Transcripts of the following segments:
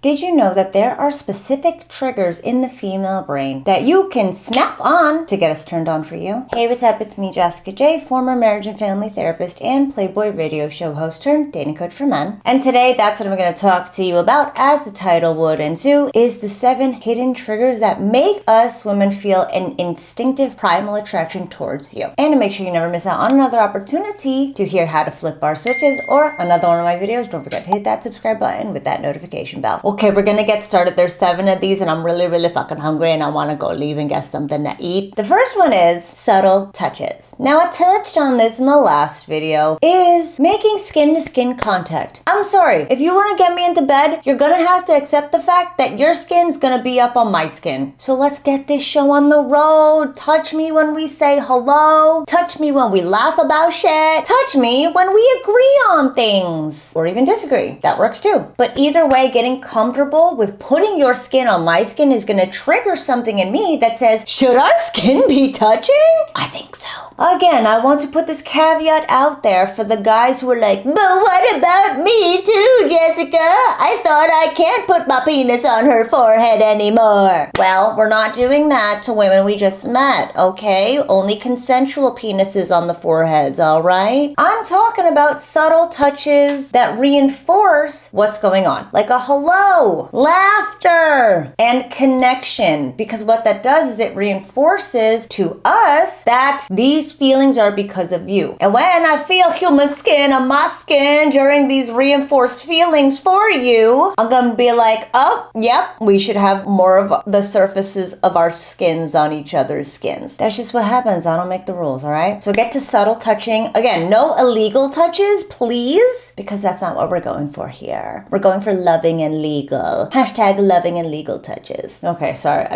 Did you know that there are specific triggers in the female brain that you can snap on to get us turned on for you? Hey, what's up? It's me, Jessica J, former marriage and family therapist and Playboy radio show host turned dating coach for men. And today, that's what I'm going to talk to you about, as the title would ensue, is the 7 hidden triggers that make us women feel an instinctive primal attraction towards you. And to make sure you never miss out on another opportunity to hear how to flip bar switches or another one of my videos, don't forget to hit that subscribe button with that notification bell. Okay, we're gonna get started. There's 7 of these and I'm really fucking hungry and I wanna go leave and get something to eat. The first one is subtle touches. Now, I touched on this in the last video, is making skin to skin contact. I'm sorry, if you wanna get me into bed, you're gonna have to accept the fact that your skin's gonna be up on my skin. So let's get this show on the road. Touch me when we say hello. Touch me when we laugh about shit. Touch me when we agree on things. Or even disagree. That works too. But either way, getting comfortable with putting your skin on my skin is going to trigger something in me that says, should our skin be touching? I think so. Again, I want to put this caveat out there for the guys who are like, but what about me too, Jessica? I thought I can't put my penis on her forehead anymore. Well, we're not doing that to women we just met, okay? Only consensual penises on the foreheads, all right? I'm talking about subtle touches that reinforce what's going on, like a hello, laughter, and connection. Because what that does is it reinforces to us that these feelings are because of you. And when I feel human skin on my skin during these reinforced feelings for you, I'm gonna be like, oh, yep, we should have more of the surfaces of our skins on each other's skins. That's just what happens. I don't make the rules, all right? So get to subtle touching. Again, no illegal touches, please, because that's not what we're going for here. We're going for loving and legal. Hashtag loving and legal touches. Okay, sorry,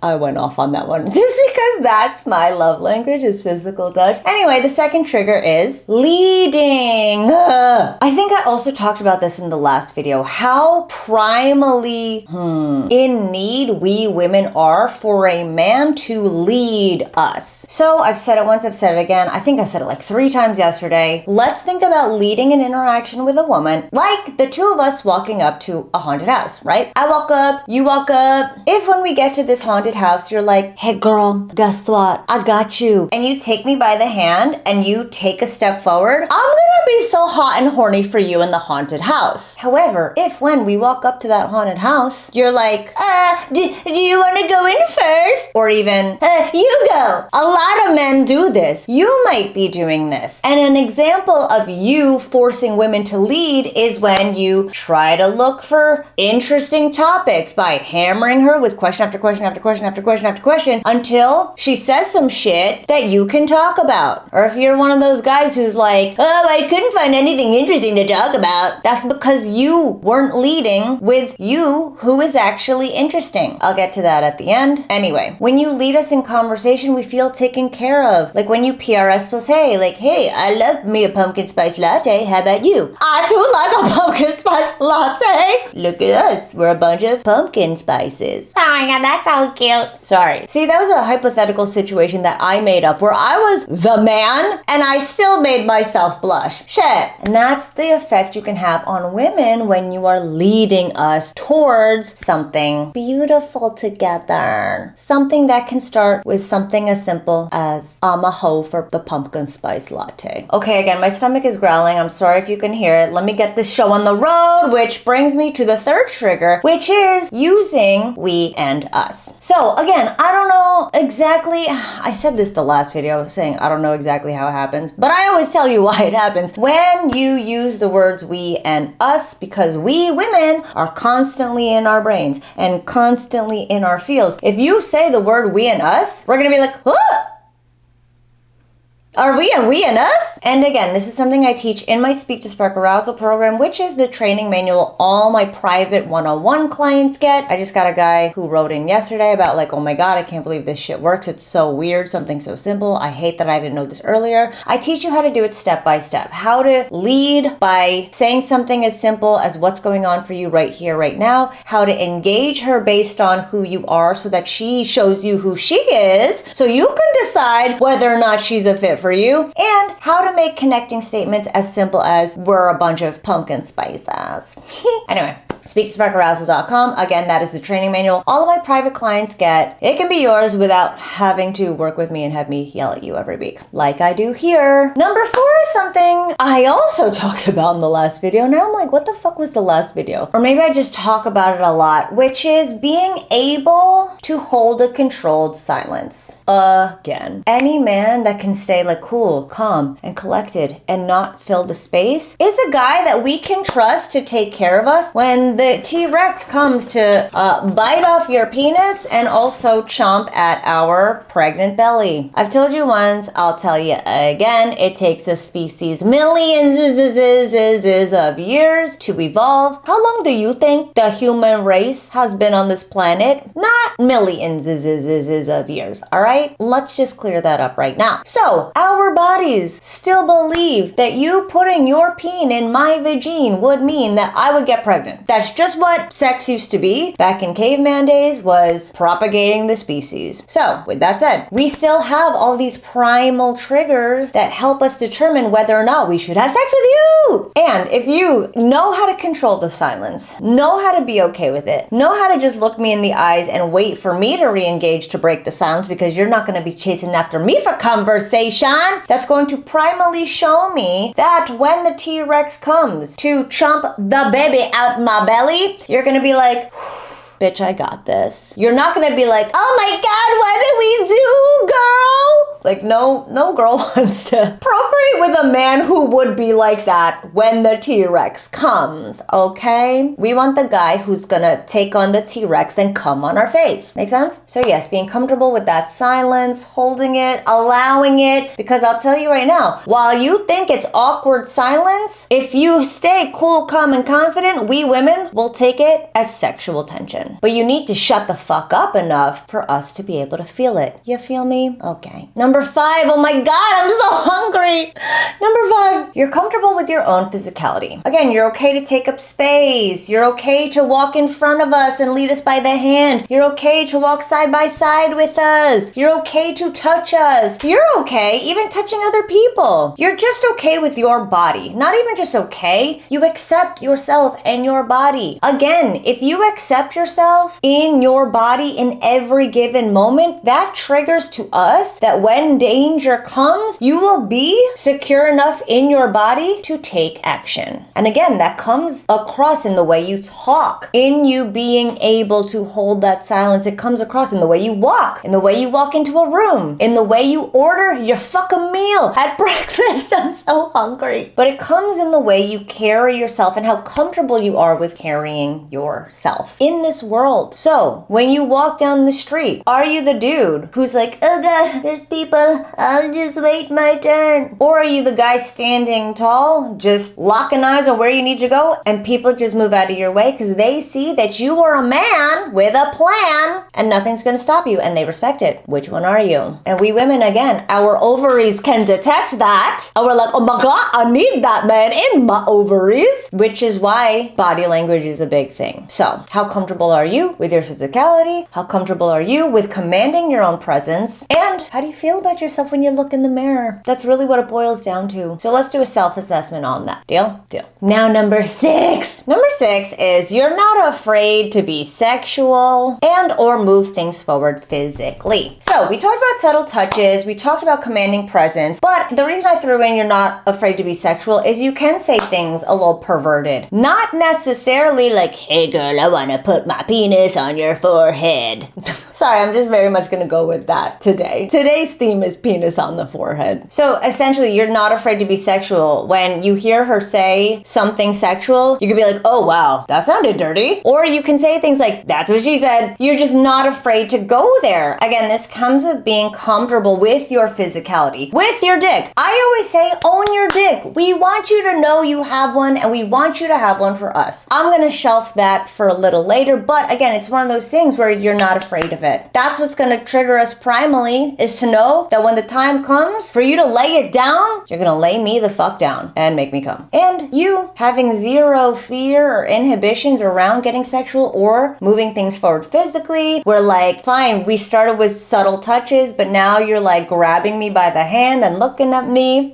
I went off on that one just because that's my love language is physical touch. Anyway, the second trigger is leading. I think I also talked about this in the last video, how primally in need we women are for a man to lead us. So I've said it once, I've said it again. I think I said it like 3 times yesterday. Let's think about leading an interaction with a woman like the two of us walking up to a haunted house, right? I walk up, you walk up. If when we get to this haunted house, you're like, hey girl, guess what? I got you. And you take me by the hand and you take a step forward, I'm gonna be so hot and horny for you in the haunted house. However, if when we walk up to that haunted house, you're like, do you wanna go in first? Or even, you go. A lot of men do this. You might be doing this. And an example of you forcing women to lead is when you try to look for interesting topics by hammering her with question after question after question after question after question until she says some shit that you can talk about. Or if you're one of those guys who's like, oh, I couldn't find anything interesting to talk about, that's because you weren't leading with you who is actually interesting. I'll get to that at the end. Anyway, when you lead us in conversation, we feel taken care of. Like when you PRS plus hey, like, hey, I love me a pumpkin spice latte. How about you? I too like a pumpkin spice latte. Look at us. We're a bunch of pumpkin spices. Oh my God, that's so cute. Sorry. See, that was a hypothetical situation that I made up where I was the man and I still made myself blush. Shit. And that's the effect you can have on women when you are leading us towards something beautiful together. Something that can start with something as simple as I'm a hoe for the pumpkin spice latte. Okay, again, my stomach is growling. I'm sorry if you can hear it. Let me get this show on the road, which brings me to the third trigger, which is using we and us. So again, I don't know exactly, I said this the last video saying I don't know exactly how it happens, but I always tell you why it happens. When you use the words we and us, because we women are constantly in our brains and constantly in our fields. If you say the word we and us, we're gonna be like, oh! Are we and us? And again, this is something I teach in my Speak to Spark Arousal program, which is the training manual all my private one-on-one clients get. I just got a guy who wrote in yesterday about like, oh my God, I can't believe this shit works. It's so weird, something so simple. I hate that I didn't know this earlier. I teach you how to do it step by step. How to lead by saying something as simple as what's going on for you right here, right now. How to engage her based on who you are so that she shows you who she is. So you can decide whether or not she's a fit for you, and how to make connecting statements as simple as we're a bunch of pumpkin spices. Anyway, speak-to-spark-arousal.com. Again, that is the training manual all of my private clients get. It can be yours without having to work with me and have me yell at you every week, like I do here. Number 4 is something I also talked about in the last video. Now I'm like, what the fuck was the last video? Or maybe I just talk about it a lot, which is being able to hold a controlled silence. Again, any man that can stay like cool, calm, and collected and not fill the space is a guy that we can trust to take care of us when the T-Rex comes to bite off your penis and also chomp at our pregnant belly. I've told you once, I'll tell you again, it takes a species millions of years to evolve. How long do you think the human race has been on this planet? Not millions of years, all right? Let's just clear that up right now. So, our bodies still believe that you putting your peen in my vagine would mean that I would get pregnant. That's just what sex used to be back in caveman days, was propagating the species. So, with that said, we still have all these primal triggers that help us determine whether or not we should have sex with you. And if you know how to control the silence, know how to be okay with it, know how to just look me in the eyes and wait for me to re-engage to break the silence, because you're not going to be chasing after me for conversation, that's going to primally show me that when the T-Rex comes to chomp the baby out my belly, you're going to be like, bitch, I got this. You're not gonna be like, oh my God, what did we do, girl? Like, no girl wants to procreate with a man who would be like that when the T-Rex comes, okay? We want the guy who's gonna take on the T-Rex and come on our face. Make sense? So yes, being comfortable with that silence, holding it, allowing it, because I'll tell you right now, while you think it's awkward silence, if you stay cool, calm, and confident, we women will take it as sexual tension. But you need to shut the fuck up enough for us to be able to feel it. You feel me? Okay. Number 5, oh my God, I'm so hungry. Number 5, you're comfortable with your own physicality. Again, you're okay to take up space. You're okay to walk in front of us and lead us by the hand. You're okay to walk side by side with us. You're okay to touch us. You're okay even touching other people. You're just okay with your body. Not even just okay, you accept yourself and your body. Again, if you accept yourself in your body in every given moment, that triggers to us that when danger comes, you will be secure enough in your body to take action. And again, that comes across in the way you talk, in you being able to hold that silence. It comes across in the way you walk, in the way you walk into a room, in the way you order your fucking meal at breakfast. I'm so hungry. But it comes in the way you carry yourself and how comfortable you are with carrying yourself in this world. So when you walk down the street, are you the dude who's like, oh God, there's people, I'll just wait my turn? Or are you the guy standing tall, just locking eyes on where you need to go, and people just move out of your way because they see that you are a man with a plan and nothing's going to stop you and they respect it? Which one are you? And we women, again, our ovaries can detect that. And we're like, oh my God, I need that man in my ovaries, which is why body language is a big thing. So how comfortable are you with your physicality? How comfortable are you with commanding your own presence? And how do you feel about yourself when you look in the mirror? That's really what it boils down to. So let's do a self-assessment on that. Deal? Deal. Now number 6. Number 6 is you're not afraid to be sexual and or move things forward physically. So we talked about subtle touches. We talked about commanding presence. But the reason I threw in you're not afraid to be sexual is you can say things a little perverted. Not necessarily like, hey girl, I want to put my penis on your forehead. Sorry, I'm just very much going to go with that today. Today's theme is penis on the forehead. So essentially, you're not afraid to be sexual. When you hear her say something sexual, you can be like, oh wow, that sounded dirty. Or you can say things like, that's what she said. You're just not afraid to go there. Again, this comes with being comfortable with your physicality, with your dick. I always say, own your dick. We want you to know you have one and we want you to have one for us. I'm going to shelf that for a little later, but again, it's one of those things where you're not afraid of it. That's what's gonna trigger us primally, is to know that when the time comes for you to lay it down, you're gonna lay me the fuck down and make me come. And you having zero fear or inhibitions around getting sexual or moving things forward physically. We're like, fine, we started with subtle touches, but now you're like grabbing me by the hand and looking at me.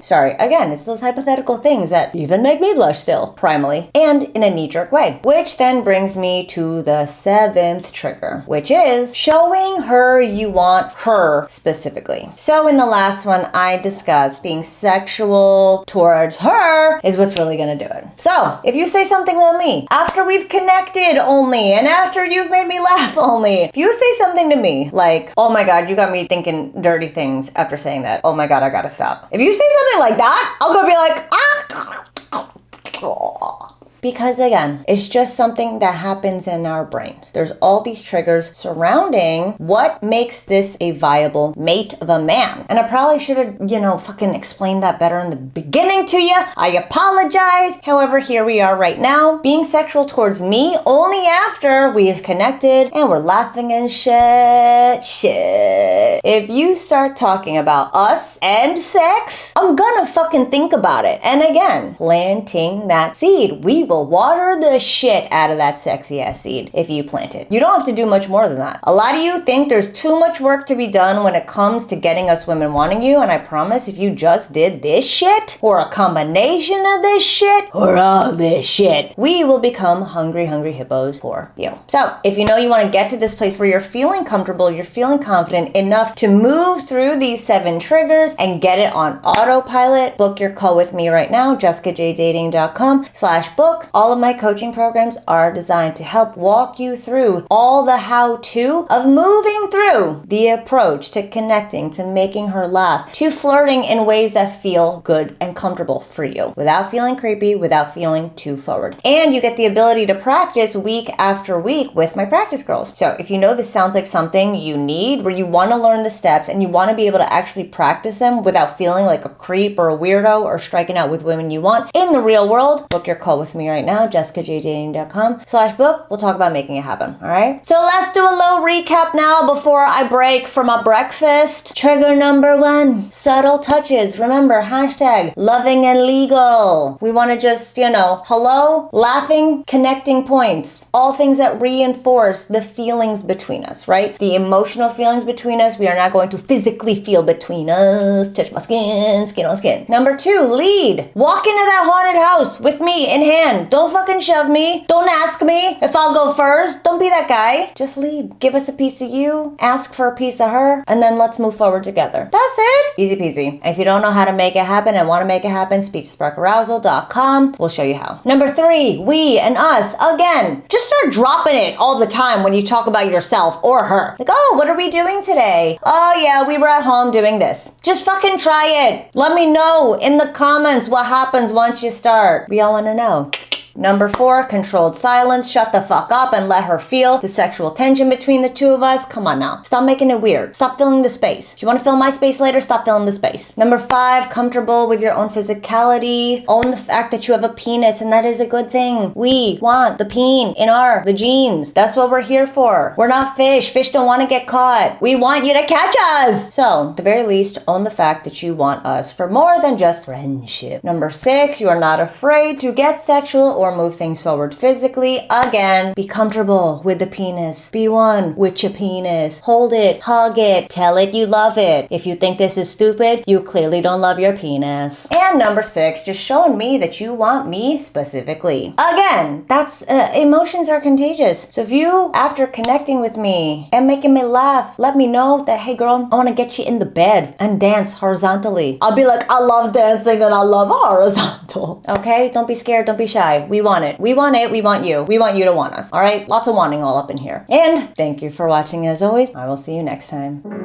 Sorry, again, it's those hypothetical things that even make me blush still, primally, and in a knee-jerk way. Which then brings me to the 7th trigger, which is showing her you want her specifically. So in the last one, I discussed being sexual towards her is what's really gonna do it. So if you say something to me after we've connected only, and after you've made me laugh only, if you say something to me like, oh my God, you got me thinking dirty things after saying that, oh my God, I gotta stop. If you say something like that, I'll go be like, ah. Because again, it's just something that happens in our brains. There's all these triggers surrounding what makes this a viable mate of a man. And I probably should have, fucking explained that better in the beginning to you. I apologize. However, here we are right now, being sexual towards me only after we have connected and we're laughing and shit. If you start talking about us and sex, I'm gonna fucking think about it. And again, planting that seed. We will water the shit out of that sexy ass seed if you plant it. You don't have to do much more than that. A lot of you think there's too much work to be done when it comes to getting us women wanting you, and I promise if you just did this shit, or a combination of this shit, or all this shit, we will become hungry hippos for you. So if you know you want to get to this place where you're feeling comfortable, you're feeling confident enough to move through these 7 triggers and get it on autopilot, book your call with me right now, jessicajdating.com/book. All of my coaching programs are designed to help walk you through all the how-to of moving through the approach to connecting, to making her laugh, to flirting in ways that feel good and comfortable for you, without feeling creepy, without feeling too forward. And you get the ability to practice week after week with my practice girls. So if you know this sounds like something you need, where you want to learn the steps and you want to be able to actually practice them without feeling like a creep or a weirdo or striking out with women you want in the real world, book your call with me right now, jessicajdating.com/book. We'll talk about making it happen. All right. So let's do a little recap now before I break from a breakfast. Trigger number 1, subtle touches. Remember, hashtag loving and legal. We want to just, hello, laughing, connecting points. All things that reinforce the feelings between us, right? The emotional feelings between us. We are not going to physically feel between us. Touch my skin, skin on skin. Number 2, lead. Walk into that haunted house with me in hand. Don't fucking shove me. Don't ask me if I'll go first. Don't be that guy. Just lead. Give us a piece of you, ask for a piece of her, and then let's move forward together. That's it. Easy peasy. If you don't know how to make it happen and want to make it happen, speech-spark-arousal.com. We'll show you how. Number 3, we and us. Again, just start dropping it all the time when you talk about yourself or her. Like, oh, what are we doing today? Oh yeah, we were at home doing this. Just fucking try it. Let me know in the comments what happens once you start. We all want to know. Number 4, controlled silence. Shut the fuck up and let her feel the sexual tension between the two of us. Come on now. Stop making it weird. Stop filling the space. If you want to fill my space later, stop filling the space. Number 5, comfortable with your own physicality. Own the fact that you have a penis, and that is a good thing. We want the peen in our vagines. That's what we're here for. We're not fish. Fish don't want to get caught. We want you to catch us. So, at the very least, own the fact that you want us for more than just friendship. Number 6, you are not afraid to get sexual or move things forward physically. Again, be comfortable with the penis. Be one with your penis. Hold it, hug it, tell it you love it. If you think this is stupid, you clearly don't love your penis. And number 6, just showing me that you want me specifically. Again, that's emotions are contagious. So if you, after connecting with me and making me laugh, let me know that, hey girl, I want to get you in the bed and dance horizontally. I'll be like, I love dancing and I love horizontal. Okay? Don't be scared. Don't be shy. We want it. We want it. We want you. We want you to want us. All right? Lots of wanting all up in here. And thank you for watching as always. I will see you next time.